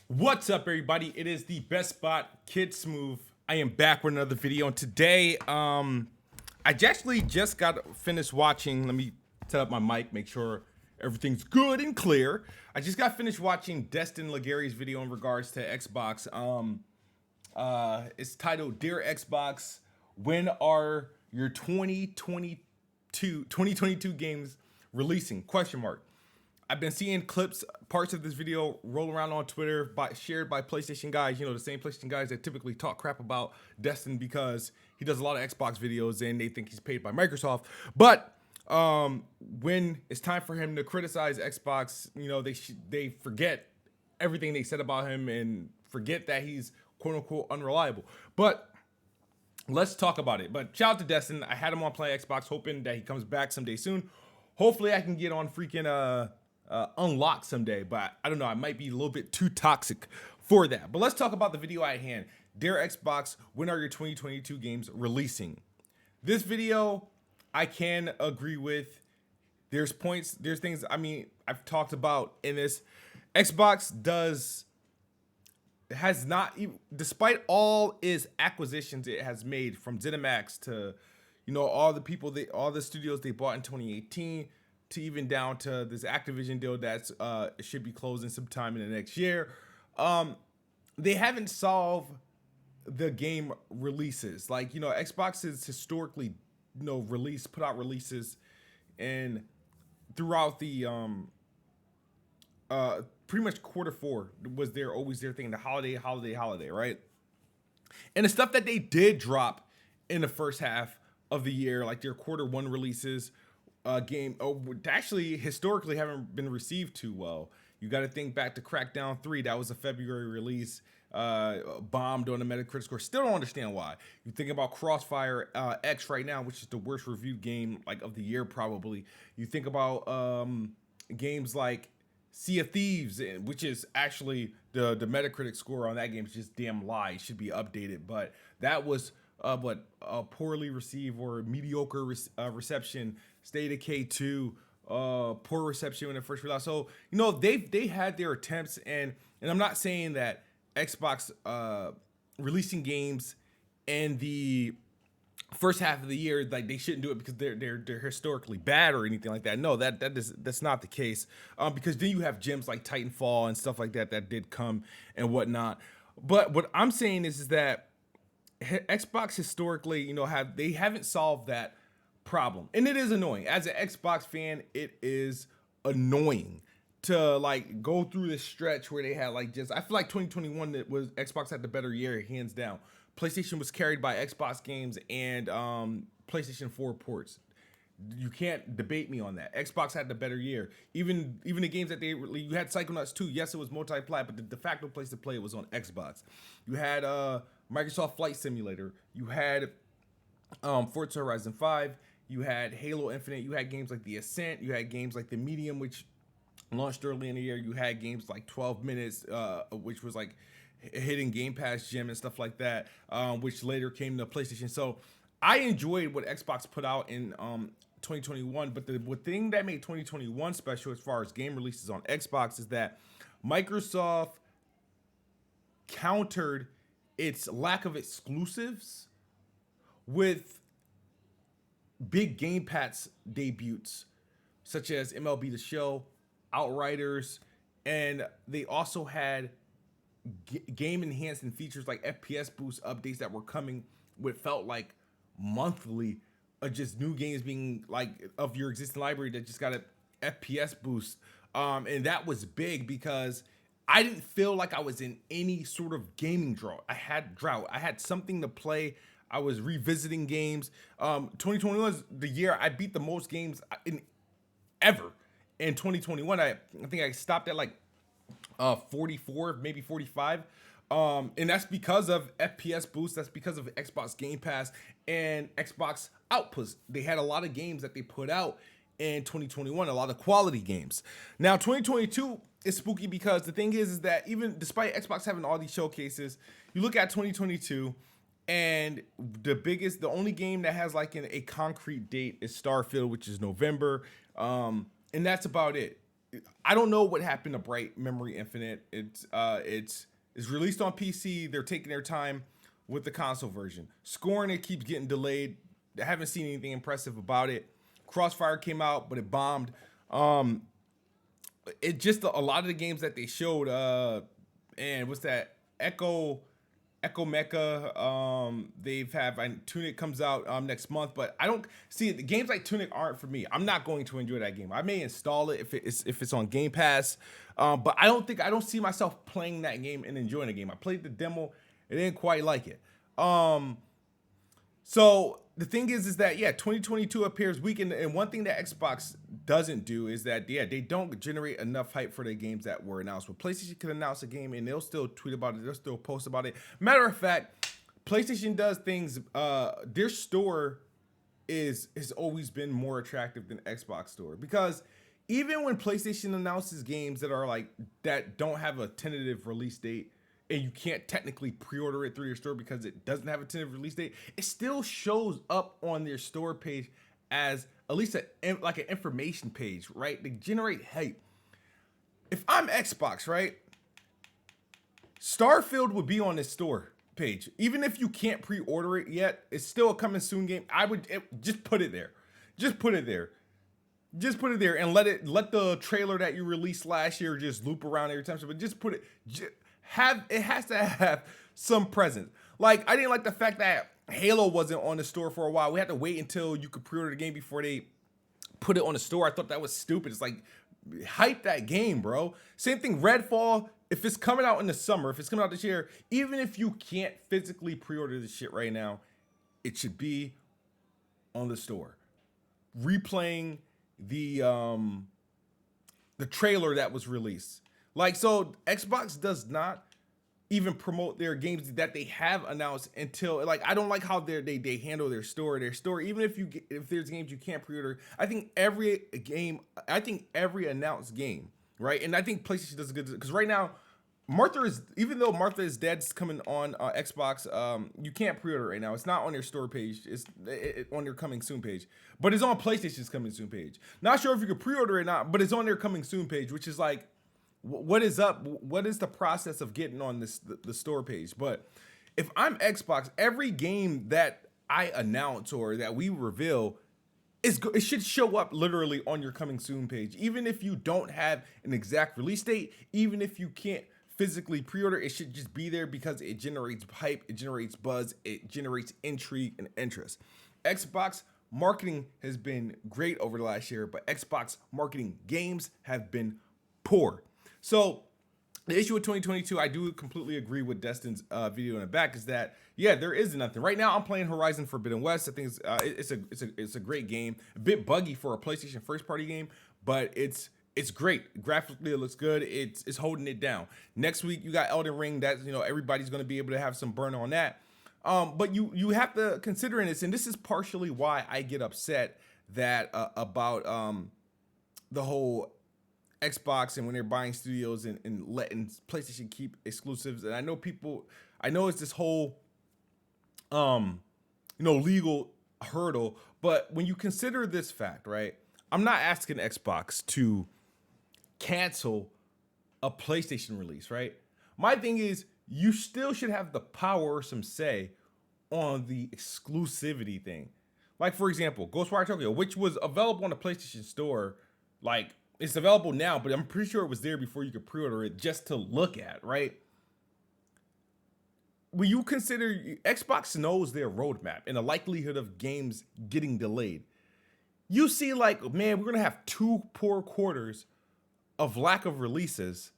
What's up, everybody? It is the Best Spot Kid Smooth. I am back with another video, and today, I actually just got finished watching. Let me set up my mic, make sure everything's good and clear. I just got finished watching Destin Legary's video in regards to Xbox. It's titled "Dear Xbox, when are your 2022 games releasing?" Question mark. I've been seeing clips, parts of this video roll around on Twitter, shared by PlayStation guys. You know, the same PlayStation guys that typically talk crap about Destin because he does a lot of Xbox videos and they think he's paid by Microsoft. But when it's time for him to criticize Xbox, you know, they forget everything they said about him and forget that he's quote unquote unreliable. But let's talk about it. But shout out to Destin. I had him on Play Xbox, hoping that he comes back someday soon. Hopefully, I can get on freaking Unlock someday, but I don't know. I might be a little bit too toxic for that. But let's talk about the video at hand. Dear Xbox, when are your 2022 games releasing? This video, I can agree with. There's points, there's things, I've talked about in this. Xbox has not, despite all its acquisitions it has made, from ZeniMax to, you know, all the studios they bought in 2018, to even down to this Activision deal that should be closing sometime in the next year. They haven't solved the game releases. Like, you know, Xbox has historically, you know, put out releases and throughout the pretty much Q4 was always their thing, the holiday, right? And the stuff that they did drop in the first half of the year, like their Q1 releases, actually historically haven't been received too well. You got to think back to Crackdown 3. That was a February release, bombed on the Metacritic score. Still don't understand why. You think about Crossfire X right now, which is the worst reviewed game like of the year probably. You think about games like Sea of Thieves, which is actually the Metacritic score on that game is just damn lie. It should be updated, but that was poorly received or mediocre reception. State of K2, poor reception when it first released. So, you know, they had their attempts, and I'm not saying that Xbox releasing games in the first half of the year, like, they shouldn't do it because they're historically bad or anything like that. No, that's not the case. Because then you have gems like Titanfall and stuff like that that did come and whatnot. But what I'm saying is that Xbox historically, you know, haven't solved that problem, and it is annoying. As an Xbox fan, it is annoying to like go through this stretch where they had like just, I feel like 2021 that was Xbox had the better year hands down. PlayStation was carried by Xbox games and PlayStation 4 ports. You can't debate me on that. Xbox had the better year. Even the games that you had Psychonauts 2. Yes, it was multi-plat, but the de facto place to play it was on Xbox. You had Microsoft Flight Simulator. You had Forza Horizon 5. You had Halo Infinite. You had games like The Ascent. You had games like The Medium, which launched early in the year. You had games like 12 Minutes, which was like a hidden Game Pass gem and stuff like that, which later came to PlayStation. So I enjoyed what Xbox put out in 2021, but the thing that made 2021 special as far as game releases on Xbox is that Microsoft countered its lack of exclusives with big Game Pass debuts, such as MLB The Show, Outriders, and they also had game enhancing features like FPS boost updates that were coming with felt like monthly, just new games being like of your existing library that just got a FPS boost, and that was big because I didn't feel like I was in any sort of gaming drought. I had something to play. I was revisiting games. 2021 was the year I beat the most games in ever. In 2021, I think I stopped at like 44, maybe 45. And that's because of FPS boost. That's because of Xbox Game Pass and Xbox outputs. They had a lot of games that they put out in 2021, a lot of quality games. Now, 2022 is spooky because the thing is that even despite Xbox having all these showcases, you look at 2022 and the only game that has like a concrete date is Starfield, which is November. And that's about it. I don't know what happened to Bright Memory Infinite. It's released on PC. They're taking their time with the console version. Scoring, it keeps getting delayed. I haven't seen anything impressive about it. Crossfire came out, but it bombed. It just a lot of the games that they showed. And what's that? Echo Mecha. They've have Tunic comes out next month, but I don't see the games like Tunic aren't for me. I'm not going to enjoy that game. I may install it if it's on Game Pass, but I don't see myself playing that game and enjoying the game. I played the demo, I didn't quite like it. So the thing is that 2022 appears weak, and one thing that Xbox doesn't do is that they don't generate enough hype for the games that were announced. But PlayStation can announce a game and they'll still tweet about it, they'll still post about it. Matter of fact, PlayStation does things. Their store has always been more attractive than Xbox store, because even when PlayStation announces games that don't have a tentative release date, and you can't technically pre-order it through your store because it doesn't have a tentative release date, it still shows up on their store page as at least an information page, right? To generate hype. If I'm Xbox, right, Starfield would be on this store page. Even if you can't pre-order it yet, it's still a coming soon game. Just put it there. Just put it there. Just put it there and let the trailer that you released last year just loop around every time. But just put it. It has to have some presence. Like, I didn't like the fact that Halo wasn't on the store for a while. We had to wait until you could pre-order the game before they put it on the store. I thought that was stupid. It's like, hype that game, bro. Same thing, Redfall. If it's coming out in the summer, if it's coming out this year, even if you can't physically pre-order this shit right now, it should be on the store. Replaying the trailer that was released. Like, so Xbox does not even promote their games that they have announced until, like, I don't like how they handle their store. Their store, even if there's games you can't pre-order, I think every announced game, right? And I think PlayStation does a good, because right now, even though Martha is Dead's coming on Xbox, you can't pre-order right now. It's not on their store page. It's on their coming soon page, but it's on PlayStation's coming soon page. Not sure if you can pre-order it or not, but it's on their coming soon page, which is like, what is up? What is the process of getting on the store page? But if I'm Xbox, every game that I announce or that we reveal, it should show up literally on your coming soon page. Even if you don't have an exact release date, even if you can't physically pre-order, it should just be there because it generates hype, it generates buzz, it generates intrigue and interest. Xbox marketing has been great over the last year, but Xbox marketing games have been poor. So the issue with 2022, I do completely agree with Destin's video in the back, is that there is nothing right now. I'm playing Horizon Forbidden West. I think it's a great game. A bit buggy for a PlayStation first party game, but it's great. Graphically, it looks good. It's holding it down. Next week you got Elden Ring. That everybody's going to be able to have some burn on that. But you have to consider in this, and this is partially why I get upset that about the whole Xbox and when they're buying studios and letting PlayStation keep exclusives. And I know it's this whole legal hurdle, but when you consider this fact, right, I'm not asking Xbox to cancel a PlayStation release, right? My thing is, you still should have the power or some say on the exclusivity thing. Like, for example, Ghostwire Tokyo, which was available on the PlayStation Store, like, it's available now, but I'm pretty sure it was there before you could pre-order it just to look at, right? When you consider, Xbox knows their roadmap and the likelihood of games getting delayed. You see, like, man, we're going to have 2 poor quarters of lack of releases.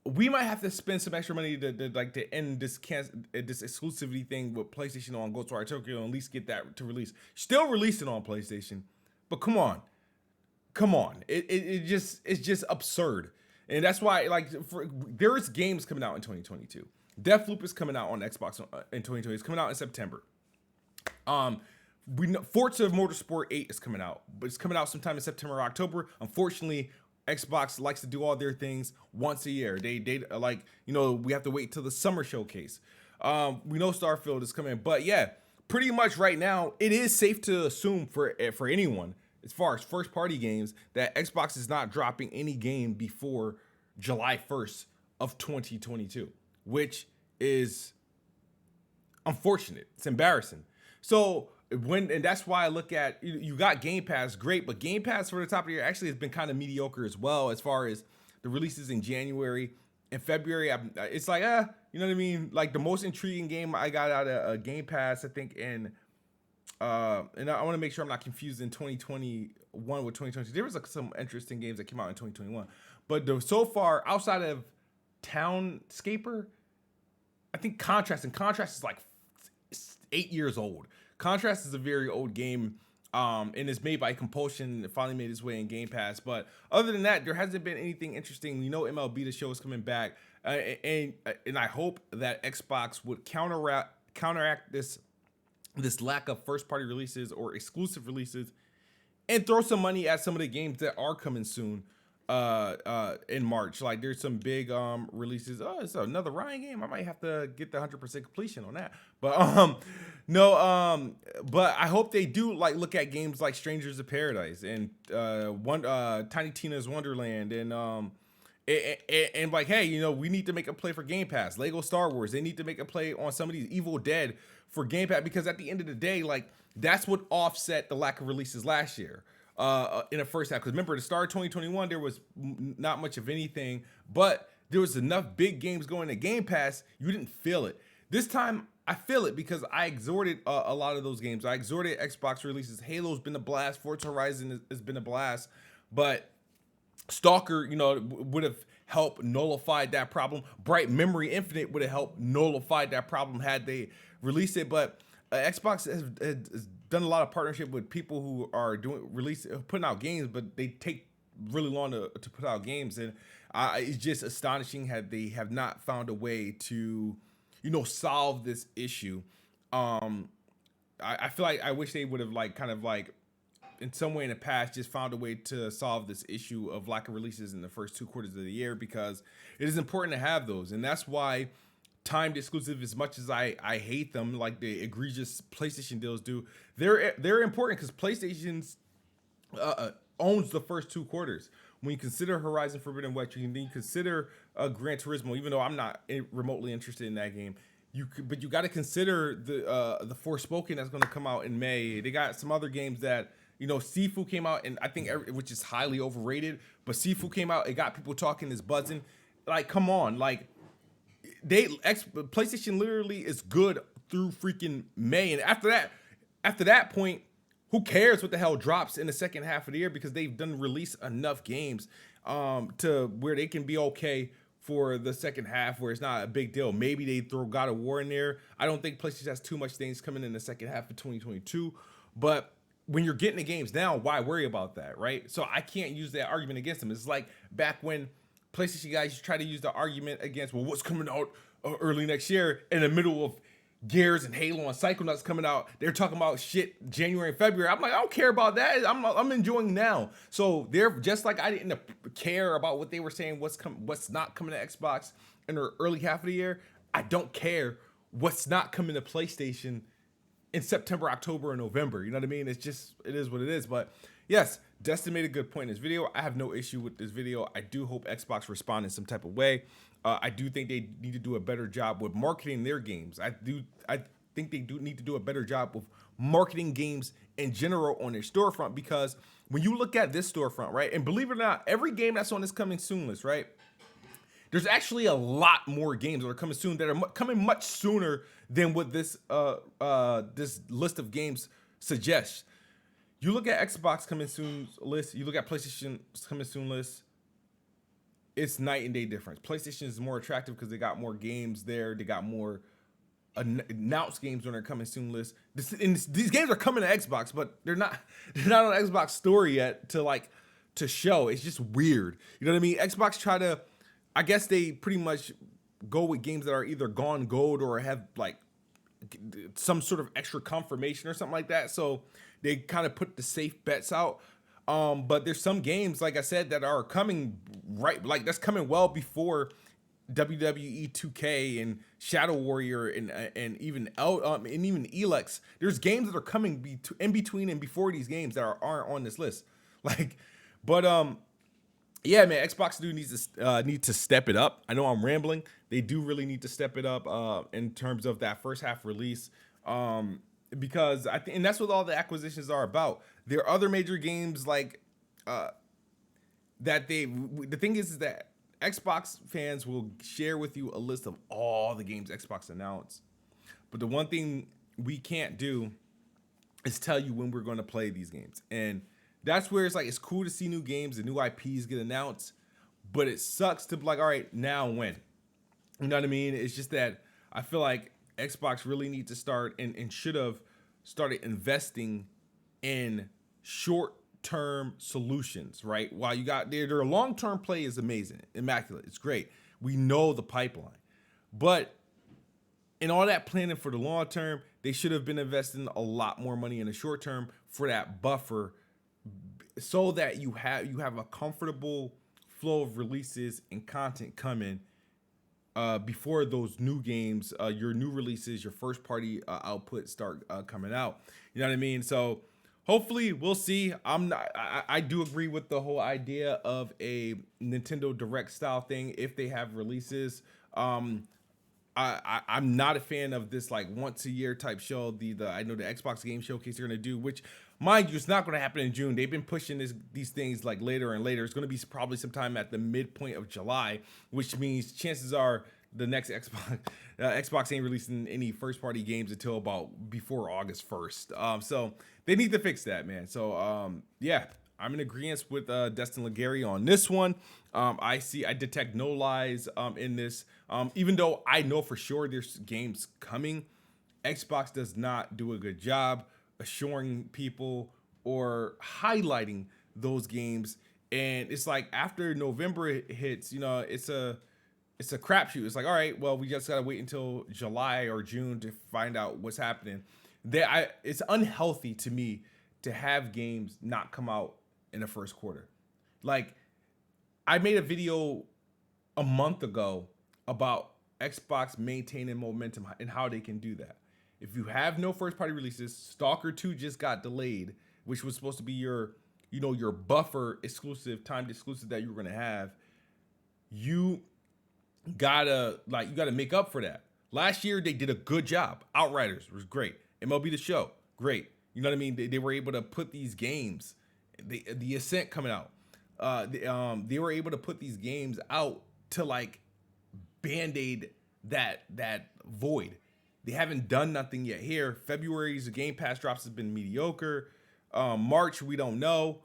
We might have to spend some extra money to end this exclusivity thing with PlayStation on Ghostwire Tokyo and at least get that to release. Still releasing on PlayStation, but come on. It's just absurd. And that's why, like, there is games coming out in 2022. Deathloop is coming out on Xbox in 2020. It's coming out in September. We know Forza Motorsport 8 is coming out, but it's coming out sometime in September or October. Unfortunately, Xbox likes to do all their things once a year. They like, we have to wait till the summer showcase. We know Starfield is coming, but pretty much right now, it is safe to assume for anyone, as far as first party games, that Xbox is not dropping any game before July 1st of 2022, which is unfortunate. It's embarrassing. So and that's why I look at, you got Game Pass, great, but Game Pass for the top of the year actually has been kind of mediocre as well as far as the releases in January and February. It's like, you know what I mean? Like the most intriguing game I got out of Game Pass, I think and I want to make sure I'm not confusing 2021 with 2022. There was like some interesting games that came out in 2021, but so far outside of Townscaper, I think Contrast is like 8 years old. Contrast is a very old game, and it's made by Compulsion. It finally made its way in Game Pass. But other than that, there hasn't been anything interesting. We know MLB The Show is coming back, and I hope that Xbox would counteract this lack of first-party releases or exclusive releases, and throw some money at some of the games that are coming soon in March. Like there's some big releases. Oh, it's another Ryan game. I might have to get the 100% completion on that. But but I hope they do like look at games like Strangers of Paradise and Tiny Tina's Wonderland and like, hey, you know, we need to make a play for Game Pass. Lego Star Wars, they need to make a play on some of these Evil Dead for Game Pass, because at the end of the day, like that's what offset the lack of releases last year in the first half. Because remember, the start of 2021, there was not much of anything, but there was enough big games going to Game Pass. You didn't feel it. This time, I feel it because I exhorted a lot of those games. I exhorted Xbox releases. Halo's been a blast. Forza Horizon has been a blast. But Stalker, you know, would have helped nullify that problem. Bright Memory Infinite would have helped nullify that problem had they released it. But Xbox has done a lot of partnership with people who are putting out games, but they take really long to put out games. And it's just astonishing how they have not found a way to, you know, solve this issue. I feel like I wish they would have like kind of like in some way in the past just found a way to solve this issue of lack of releases in the first 2 quarters of the year, because it is important to have those. And that's why timed exclusive, as much as I hate them, like the egregious PlayStation deals do, they're important because PlayStation's owns the first 2 quarters. When you consider Horizon Forbidden West, you can consider Gran Turismo, even though I'm not remotely interested in that game. But you got to consider the Forspoken that's going to come out in May. They got some other games that, you know, Sifu came out, and I think which is highly overrated. But Sifu came out, it got people talking, is buzzing. Like, come on, like PlayStation literally is good through freaking May, and after that point, who cares what the hell drops in the second half of the year, because they've done release enough games to where they can be okay for the second half, where it's not a big deal. Maybe they throw God of War in there. I don't think PlayStation has too much things coming in the second half of 2022, but when you're getting the games now, why worry about that, right? So I can't use that argument against them. It's like back when PlayStation guys try to use the argument against, well, what's coming out early next year in the middle of Gears and Halo and Psychonauts coming out. They're talking about shit January and February. I'm like, I don't care about that. I'm enjoying now. So they're just like I didn't care about what they were saying, what's not coming to Xbox in the early half of the year. I don't care what's not coming to PlayStation in September, October, and November. You know what I mean? It is what it is. But yes, Destin made a good point in this video. I have no issue with this video. I do hope Xbox respond in some type of way. I do think they need to do a better job with marketing their games. I think they do need to do a better job with marketing games in general on their storefront, because when you look at this storefront, right, and believe it or not, every game that's on this coming soon list, right, there's actually a lot more games that are coming soon that are coming much sooner than what this this list of games suggests. You look at Xbox coming soon list, you look at PlayStation coming soon list, it's night and day difference. PlayStation is more attractive because they got more games there. They got more announced games on their coming soon list. These games are coming to Xbox, but they're not on Xbox Store yet to show. It's just weird. You know what I mean? Xbox I guess they pretty much go with games that are either gone gold or have like some sort of extra confirmation or something like that. So they kind of put the safe bets out. But there's some games, like I said, that are coming right, like that's coming well before WWE 2K and Shadow Warrior and even Elex. There's games that are coming in between and before these games that aren't on this list. Like, but yeah, man, Xbox need to step it up. I know I'm rambling. They do really need to step it up in terms of that first half release. Because I think, and that's what all the acquisitions are about. There are other major games like that the thing is that Xbox fans will share with you a list of all the games Xbox announced. But the one thing we can't do is tell you when we're going to play these games. And that's where it's like, it's cool to see new games and new IPs get announced, but it sucks to be like, all right, now when? You know what I mean? It's just that I feel like Xbox really needs to start and should have started investing in short-term solutions, right? While you got their long-term play is amazing, immaculate, it's great. We know the pipeline, but in all that planning for the long term, they should have been investing a lot more money in the short term for that buffer, so that you have a comfortable flow of releases and content coming before those new games, your new releases, your first party output start coming out. You know what I mean? So hopefully we'll see. I do agree with the whole idea of a Nintendo Direct style thing if they have releases. I'm not a fan of this like once a year type show. I know the Xbox Game Showcase they're gonna do, which mind you, it's not gonna happen in June. They've been pushing these things like later and later. It's gonna be probably sometime at the midpoint of July, which means chances are the next Xbox ain't releasing any first party games until about before August 1st. So they need to fix that, man. So yeah, I'm in agreement with Destin Legary on this one. I detect no lies in this. Even though I know for sure there's games coming, Xbox does not do a good job assuring people or highlighting those games. And it's like after November hits, it's a crapshoot. It's like, all right, well, we just gotta wait until July or June to find out what's happening. It's unhealthy to me to have games not come out in the first quarter. Like, I made a video a month ago about Xbox maintaining momentum and how they can do that. If you have no first party releases, Stalker 2 just got delayed, which was supposed to be your buffer exclusive, timed exclusive that you were gonna have. You gotta make up for that. Last year they did a good job. Outriders was great. MLB The Show, great. You know what I mean? They were able to put these games, the Ascent coming out. They were able to put these games out to like band-aid that void. They haven't done nothing yet here. February's Game Pass drops has been mediocre. March, we don't know.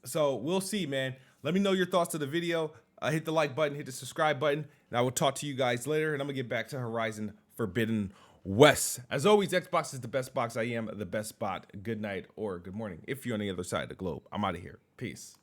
So we'll see, man. Let me know your thoughts to the video. Hit the like button, hit the subscribe button, and I will talk to you guys later. And I'm gonna get back to Horizon Forbidden West. As always, Xbox is the best box. I am the best bot. Good night or good morning if you're on the other side of the globe. I'm out of here. Peace.